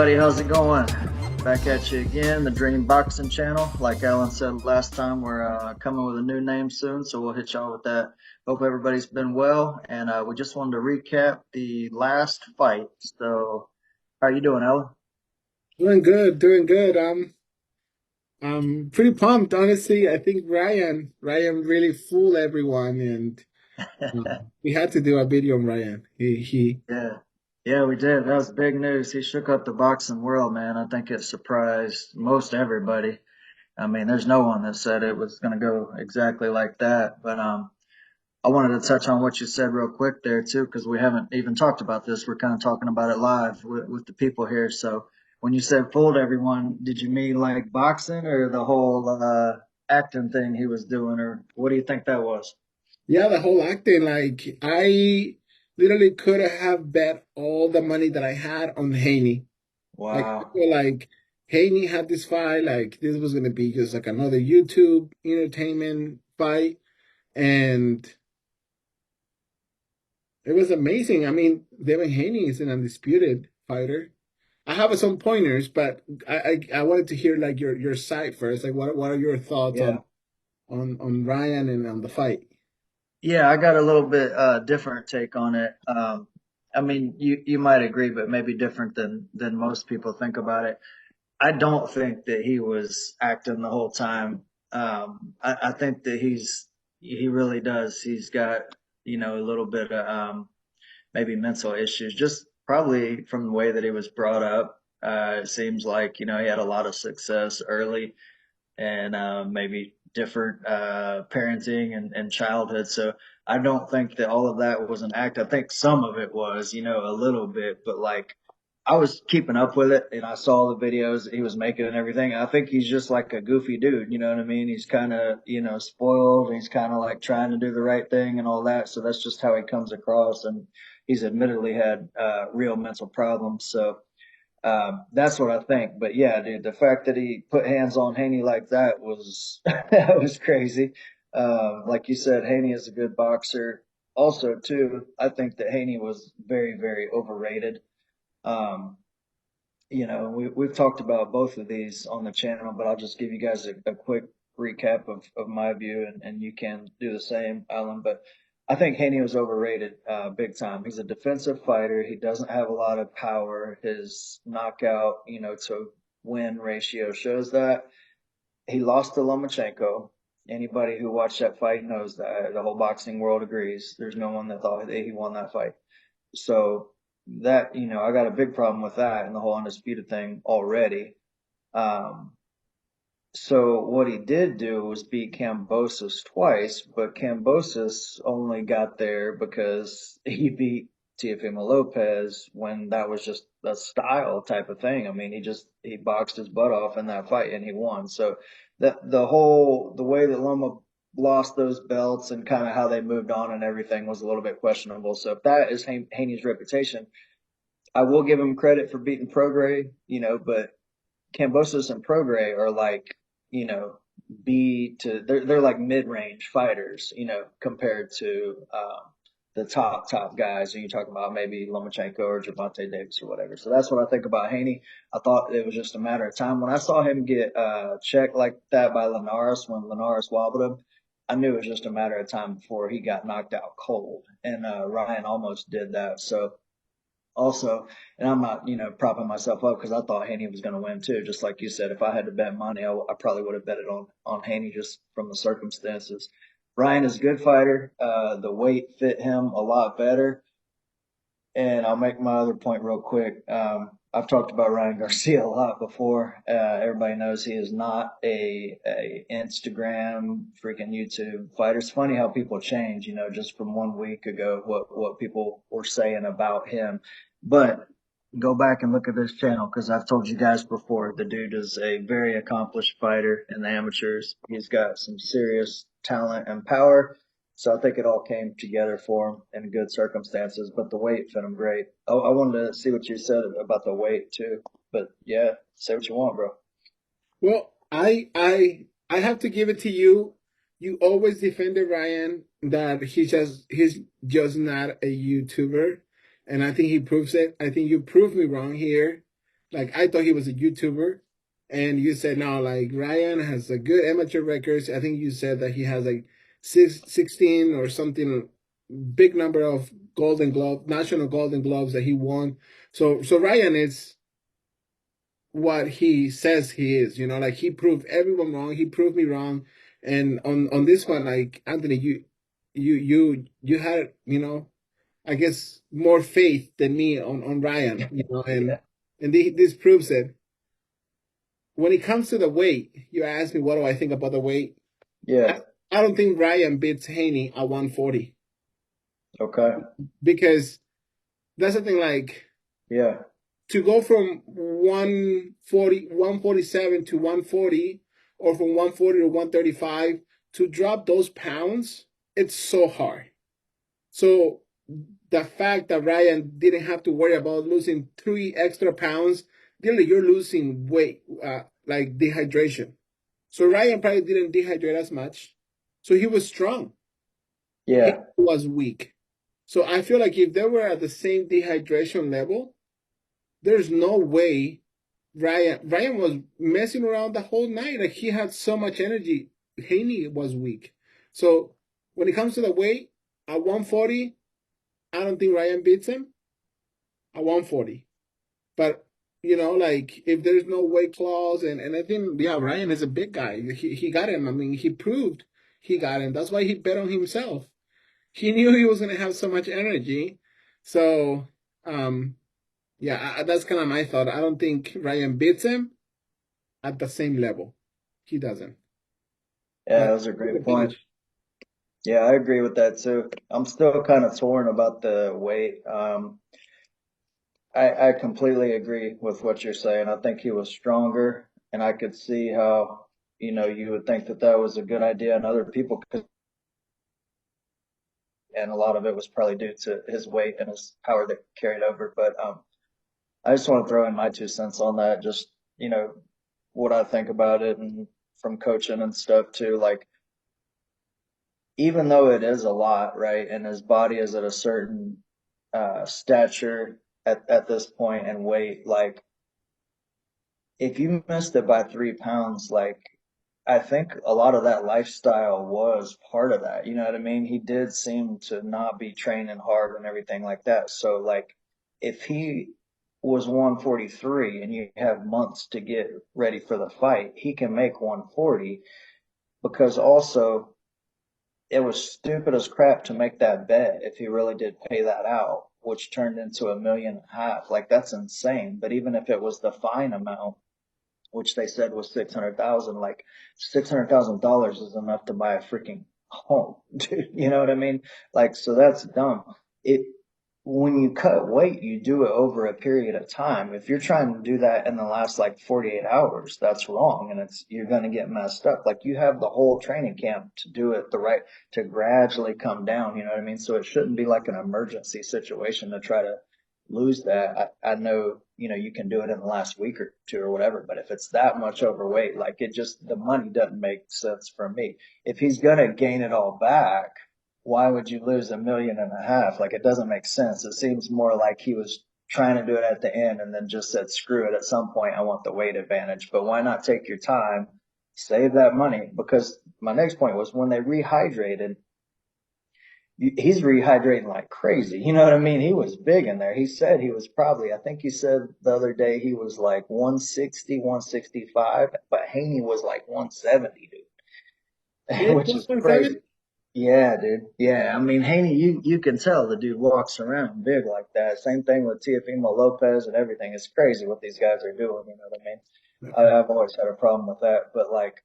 everybody, how's it going? Back at you again, the Dream Boxing Channel. Like Alan said last time, we're coming with a new name soon, so we'll hit y'all with that. Hope everybody's been well, and we just wanted to recap the last fight. So, how are you doing, Alan? Doing good, doing good. I'm pretty pumped, honestly. I think Ryan really fooled everyone, and we had to do a video on Ryan. He Yeah, yeah, we did. That was big news. He shook up the boxing world, man. I think it surprised most everybody. I mean, there's no one that said it was going to go exactly like that, but I wanted to touch on what you said real quick there too, because we haven't even talked about this. We're kind of talking about it live with the people here. So when you said fooled everyone, did you mean like boxing or the whole acting thing he was doing, or what do you think that was? Yeah, the whole acting. Like I literally could have bet all the money that I had on Haney. Like I Wow. feel like Haney had this fight. Like this was gonna be just like another YouTube entertainment fight, and it was amazing. I mean, Devin Haney is an undisputed fighter. I have some pointers, but I wanted to hear like your side first. Like what are your thoughts Yeah. on Ryan and on the fight? Yeah, I got a little bit different take on it. I mean, you might agree, but maybe different than most people think about it. I don't think that he was acting the whole time. I think that he really does. He's got a little bit of maybe mental issues, just probably from the way that he was brought up. It seems like he had a lot of success early, and maybe different parenting and childhood. So I don't think that all of that was an act. I think some of it was, a little bit, but like I was keeping up with it and I saw the videos that he was making and everything. I think he's just like a goofy dude, you know what I mean? He's kind of, spoiled. He's kind of like trying to do the right thing and all that. So that's just how he comes across. And he's admittedly had real mental problems. So that's what I think. But yeah, dude, the fact that he put hands on Haney like that was that was crazy. Like you said, Haney is a good boxer. Also, too, I think that Haney was very, very overrated. Um, we've talked about both of these on the channel, but I'll just give you guys a quick recap of my view, and you can do the same, Alan. But I think Haney was overrated, big time. He's a defensive fighter. He doesn't have a lot of power. His knockout, to win ratio shows that. He lost to Lomachenko. Anybody who watched that fight knows that. The whole boxing world agrees. There's no one that thought that he won that fight. So that, I got a big problem with that and the whole undisputed thing already. Um, so what he did do was beat Kambosos twice, but Kambosos only got there because he beat Teofimo Lopez when that was just a style type of thing. I mean, he boxed his butt off in that fight and he won. So the way that Loma lost those belts and kind of how they moved on and everything was a little bit questionable. So if that is Haney's reputation, I will give him credit for beating Prograis, but Kambosos and Prograis are like, you know, they're like mid range fighters, compared to the top guys. And you're talking about maybe Lomachenko or Gervonta Davis or whatever. So that's what I think about Haney. I thought it was just a matter of time. When I saw him get checked like that by Linares when Linares wobbled him, I knew it was just a matter of time before he got knocked out cold. And Ryan almost did that. So also, and I'm not, propping myself up because I thought Haney was going to win too. Just like you said, if I had to bet money, I probably would have bet it on Haney just from the circumstances. Ryan is a good fighter. The weight fit him a lot better. And I'll make my other point real quick. I've talked about Ryan Garcia a lot before. Everybody knows he is not a Instagram freaking YouTube fighter. It's funny how people change, just from 1 week ago, what people were saying about him. But go back and look at this channel because I've told you guys before, the dude is a very accomplished fighter in the amateurs. He's got some serious talent and power. So I think it all came together for him in good circumstances, but the weight fit him great. I wanted to see what you said about the weight too, but yeah, say what you want, bro. Well, I have to give it to you. You always defended Ryan that he's just not a YouTuber, and I think he proves it. I think you proved me wrong here. Like I thought he was a YouTuber, and you said no, like Ryan has a good amateur records. I think you said that he has like 16 or something, big number of Golden Glove, national Golden Gloves that he won. So Ryan is what he says he is. You know, like he proved everyone wrong. He proved me wrong, and on this one, like Anthony, you had I guess more faith than me on Ryan. Yeah. And this proves it. When it comes to the weight, you asked me what do I think about the weight. Yeah. I don't think Ryan beats Haney at 140 Okay. because that's the thing. Like Yeah. to go from 140, 147 to 140, or from 140 to 135, to drop those pounds, it's so hard. So the fact that Ryan didn't have to worry about losing 3 extra pounds, really you're losing weight, like dehydration. So Ryan probably didn't dehydrate as much. So he was strong. He Yeah. was weak. So I feel like if they were at the same dehydration level, there's no way Ryan was messing around the whole night. Like he had so much energy. Haney was weak. So when it comes to the weight, at 140, I don't think Ryan beats him at 140. But like if there's no weight clause, and I think Ryan is a big guy. He got him. I mean, he proved he got him. That's why he bet on himself. He knew he was gonna have so much energy. So um yeah, that's kind of my thought. I don't think Ryan beats him at the same level. He doesn't. Yeah, But those are the great points. finish. Yeah, I agree with that too. I'm still kind of torn about the weight. I completely agree with what you're saying. I think he was stronger, and I could see how, you would think that that was a good idea, and other people could, and a lot of it was probably due to his weight and his power that carried over. But I just want to throw in my 2 cents on that, just, what I think about it and from coaching and stuff too. Like, even though it is a lot, right? And his body is at a certain stature at this point and weight, like if you missed it by 3 pounds, like I think a lot of that lifestyle was part of that. You know what I mean? He did seem to not be training hard and everything like that. So like if he was 143 and you have months to get ready for the fight, he can make 140 because also it was stupid as crap to make that bet if he really did pay that out, which turned into 1.5 million. Like that's insane. But even if it was the fine amount, which they said was 600,000, like $600,000 is enough to buy a freaking home, dude. You know what I mean? Like, so that's dumb. It When you cut weight, you do it over a period of time. If you're trying to do that in the last like 48 hours, that's wrong, and you're going to get messed up. Like you have the whole training camp to do it the right, to gradually come down. You know what I mean? So it shouldn't be like an emergency situation to try to lose that. I know, you can do it in the last week or two or whatever, but if it's that much overweight, like the money doesn't make sense for me. If he's going to gain it all back, why would you lose 1.5 million? Like it doesn't make sense. It seems more like he was trying to do it at the end and then just said, screw it. At some point, I want the weight advantage, but why not take your time, save that money? Because my next point was when they rehydrated, he's rehydrating like crazy. You know what I mean? He was big in there. He said he was probably, I think he said the other day he was like 160, 165, but Haney was like 170, dude, Haney which plus is 170? crazy. Yeah, dude. Yeah. I mean, Haney, you can tell the dude walks around big like that. Same thing with Teofimo Lopez and everything. It's crazy what these guys are doing. You know what I mean? I've always had a problem with that, but like,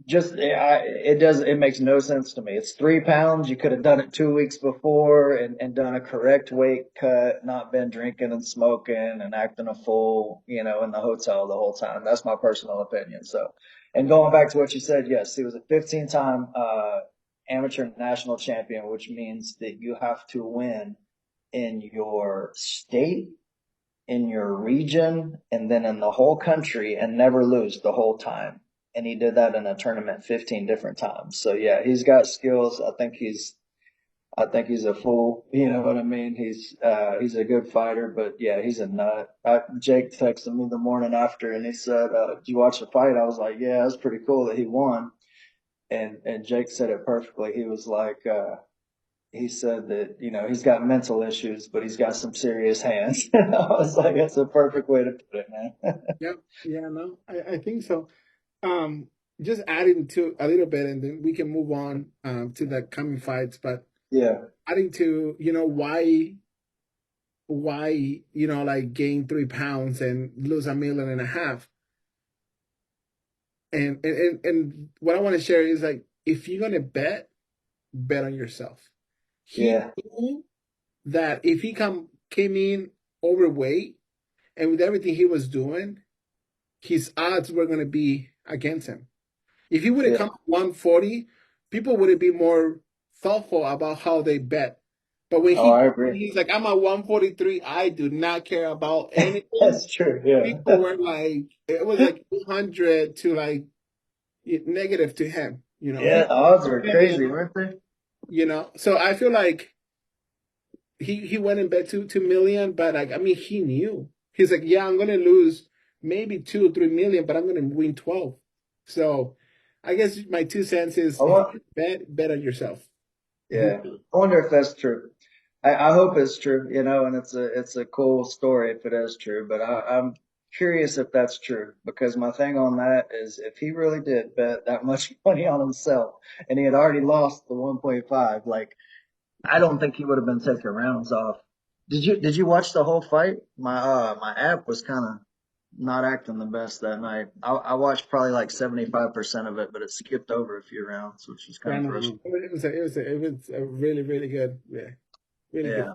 it makes no sense to me. It's 3 pounds. You could have done it 2 weeks before and done a correct weight cut, not been drinking and smoking and acting a fool, in the hotel the whole time. That's my personal opinion. So, and going back to what you said, yes, he was a 15-time amateur national champion, which means that you have to win in your state, in your region, and then in the whole country and never lose the whole time. And he did that in a tournament 15 different times. So yeah, he's got skills. I think he's a fool. You know what I mean? He's a good fighter, but yeah, he's a nut. Jake texted me the morning after, and he said, "Did you watch the fight?" I was like, "Yeah, it was pretty cool that he won." And Jake said it perfectly. He was like, he said that he's got mental issues, but he's got some serious hands. I was like, that's a perfect way to put it, man. Yep. Yeah, no, I think so. Um, just adding to a little bit, and then we can move on to the coming fights. But Yeah, adding to, why, like gain 3 pounds and lose 1.5 million. And what I want to share is like, if you're gonna bet on yourself. He yeah, knew that if he came in overweight and with everything he was doing, his odds were gonna be against him. If he would have yeah. come to 140, people would have been more thoughtful about how they bet. But when Oh, I agree. he's like, I'm at 143, I do not care about anything. That's true. Yeah, People were like, it was like 200 to like negative to him. yeah. He, The odds were crazy, weren't they? So I feel like he went and bet 2 million, but like, I mean, he knew. He's like, yeah, I'm gonna lose maybe 2 or 3 million, but I'm gonna win 12. So I guess my 2 cents is I if want. you bet on yourself. Yeah, I wonder if that's true. I hope it's true, and it's a cool story if it is true. But I'm curious if that's true because my thing on that is if he really did bet that much money on himself and he had already lost the 1.5, like I don't think he would have been taking rounds off. Did you watch the whole fight? My app was kind of not acting the best that night. I watched probably like 75% of it, but it skipped over a few rounds, which was kind Yeah, of no, no. frustrating. It was a really, really good, yeah, really good Yeah.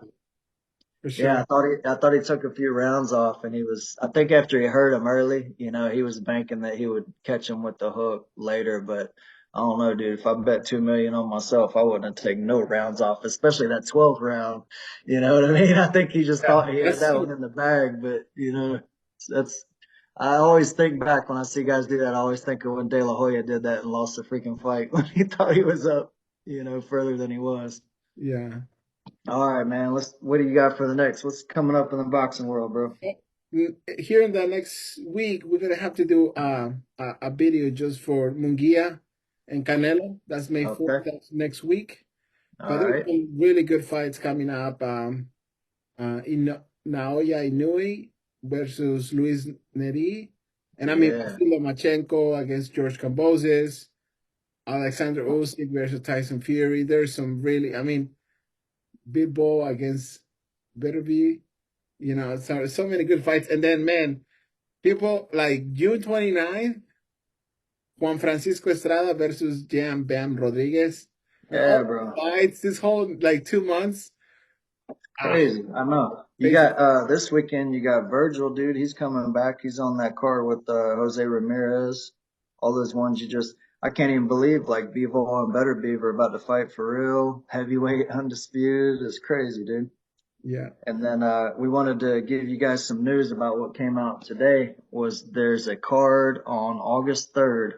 for Yeah, sure. I thought he took a few rounds off, and he was. I think after he hurt him early, he was banking that he would catch him with the hook later. But I don't know, dude. If I bet 2 million on myself, I wouldn't have taken no rounds off, especially that 12th round. You know what I mean? I think he just Yeah, thought he had that's that one in the bag, but that's. I always think back when I see guys do that. I always think of when De La Hoya did that and lost the freaking fight when he thought he was up, further than he was. yeah. All right, man. What do you got for the next? What's coming up in the boxing world, bro? Here in the next week, we're gonna have to do a video just for Munguia and Canelo. That's May 4th. Okay. That's next week. All But there's right. some really good fights coming up. Naoya Inoue versus Luis Neri. And I mean, Yeah. Lomachenko against George Kambosos, Alexander Usyk versus Tyson Fury. There's some really, I mean, Bilbo against Beterbiev. So many good fights. And then, man, people like June 29, Juan Francisco Estrada versus Jam Bam Rodriguez. And all Yeah, the bro. fights this whole like 2 months. Ah, Crazy. I know. You crazy. got this weekend. You got Vergil, dude. He's coming back. He's on that card with Jose Ramirez. All those ones you just. I can't even believe like Bevo and Better Beaver about to fight for real. Heavyweight undisputed. It's crazy, dude. Yeah. And then we wanted to give you guys some news about what came out today. Was there's a card on August 3rd.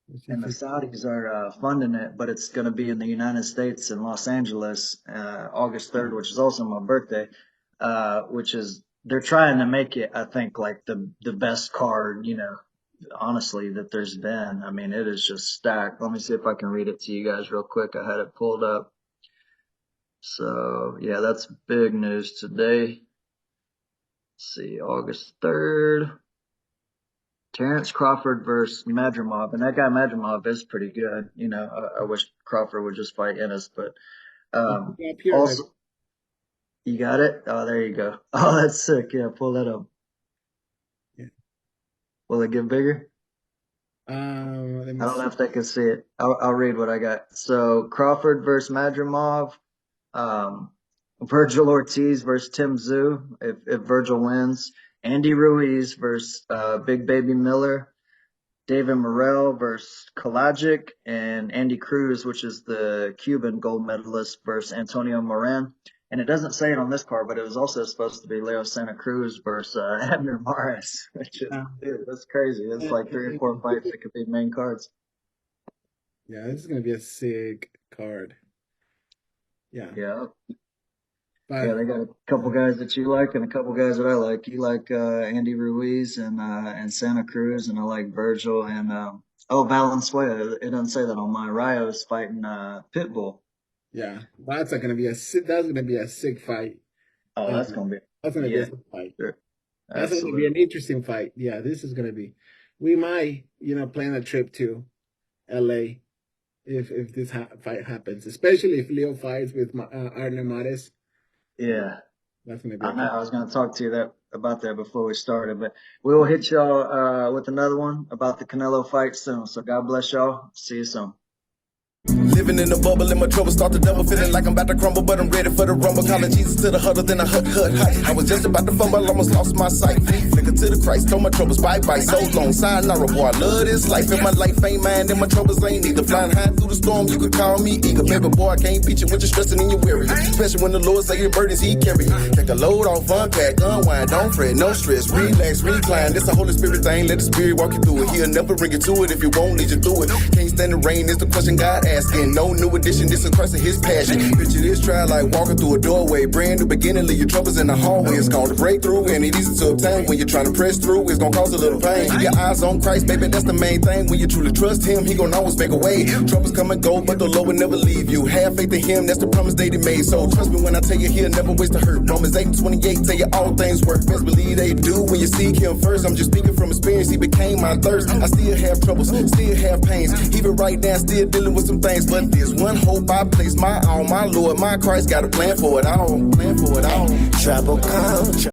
Let's see And if the we- Saudis are funding it, but it's going to be in the United States in Los Angeles, August 3rd, which is also my birthday. Which is they're trying to make it, I think, like the best card, honestly, that there's been. I mean, it is just stacked. Let me see if I can read it to you guys real quick. I had it pulled up. So yeah, that's big news today. Let's see, August 3rd. Terrence Crawford versus Madrimov, and that guy Madrimov is pretty good. I wish Crawford would just fight Ennis, but Up here already. also you got it. Oh, there you go. Oh, that's sick. Yeah, pull that up. Yeah. Will it get bigger? Let I me don't know see. if they can see it. I'll read what I got. So Crawford versus Madrimov, um, Vergil Ortiz versus Tim Tszyu. If Vergil wins, Andy Ruiz versus Big Baby Miller. David Morrell versus Kalajic, and Andy Cruz, which is the Cuban gold medalist, versus Antonio Moran. And it doesn't say it on this card, but it was also supposed to be Leo Santa Cruz versus Abner Mares, which is, Uh, dude, that's crazy. It's like three or four fights that could be main cards. yeah, this is gonna be a sick card. Yeah. Yeah. But Yeah, they got a couple guys that you like and a couple guys that I like. You like Andy Ruiz and Santa Cruz, and I like Vergil and Valenzuela. It doesn't say that on my Rio's fighting Pitbull. yeah, that's gonna be a sick fight. Oh, that's Um, gonna be that's gonna be a yeah, sick fight. sure. That's gonna be Absolutely. an interesting fight. Yeah, this is gonna be. We might, plan a trip to LA if this fight happens, especially if Leo fights with Arne Mares. Yeah. That's gonna be a good. I was going to talk to you about that before we started, but we will hit y'all with another one about the Canelo fight soon. So God bless y'all. See you soon. Living in a bubble and my trouble start to double. Feeling like I'm about to crumble, but I'm ready for the rumble. Calling Jesus to the huddle, then I hut. I was just about to fumble, almost lost my sight. Flicker to the Christ, told my troubles bye-bye. So long, sayonara, boy, I love this life. And my life ain't mine, and my troubles ain't either. Flying high through the storm, you could call me eager. Baby boy, I can't beat you with your stressing in your weary. Especially when the Lord say your burdens he carry. Take a load off, unpack, unwind, don't fret, no stress. Relax, recline, this a Holy Spirit thing. Let the Spirit walk you through it. He'll never bring you to it if you won't lead you through it. Can't stand the rain, is the question God asking. No new addition, this is Christ and his passion. Picture this trial like walking through a doorway. Brand new beginning, leave your troubles in the hallway. It's gonna break through and it easy to obtain. When you're trying to press through, it's gonna cause a little pain. Keep your eyes on Christ, baby, that's the main thing. When you truly trust him, he gonna always make a way. Troubles come and go, but the Lord will never leave you. Have faith in him, that's the promise that he made. So trust me when I tell you he'll never waste a hurt. Romans 8:28 tell you all things work. Best believe they do when you seek him first. I'm just speaking from experience, he became my thirst. I still have troubles, still have pains. Even right now, still dealing with some things. But there's one hope I place my all. My Lord, my Christ got a plan for it all. Plan for it all. Trouble come.